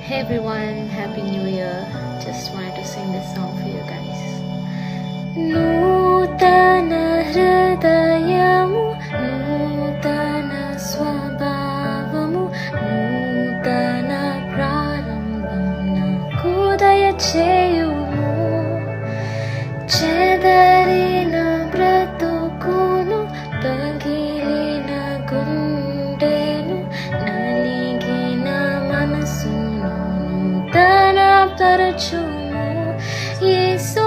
Hey everyone, Happy New Year. Just wanted to sing this song for you guys. నూతన హృదయము, నూతన స్వభావము, నూతన ప్రారంభం నాకు దయచేయుము. చెదరిన బ్రతుకును, పగిలిన గుండెను, నలిగిన మనసును నూతన పరచుము. యేసు